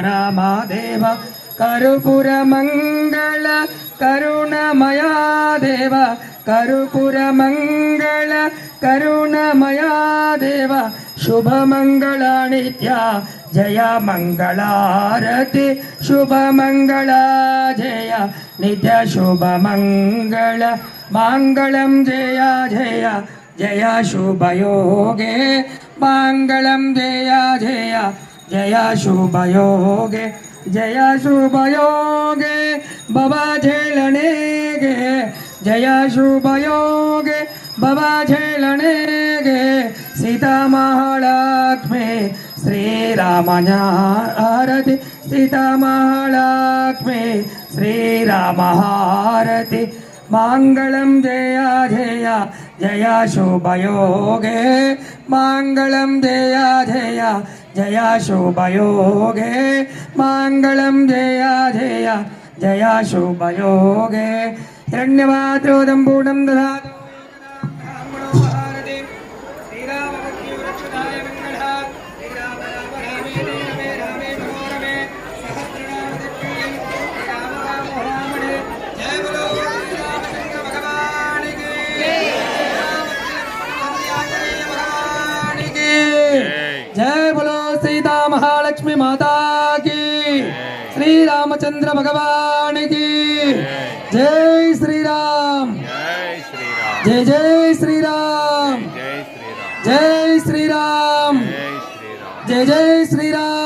राम देव कर्पूर मंगल करुणमया देव कर्पूर मंगल करुणमया देव शुभ मंगल नित्य जय मंगलारति शुभ मंगल जय नित्य शुभ मंगल मंगलम जय जय जय शुभ योगे मंगलम जय जय जय शुभ योगे जय शुभ योगे बाबा झेलने गे जय शुभ योगे बाबा झेलने गे सीता महालक्ष्मी श्री राम आरती सीता महालक्ष्मी श्री राम आरती मंगलम जय जय जय शुभ योगे मंगलम जय जय जय शुभ योगे मंगलम जय जय जय शुभ योगे हिरण्यवाद्रोदं पूर्णं ददातु जय बोलो सीता महालक्ष्मी माता की श्री रामचंद्र भगवान की जय श्री राम जय जय श्री राम जय श्री राम जय जय श्री राम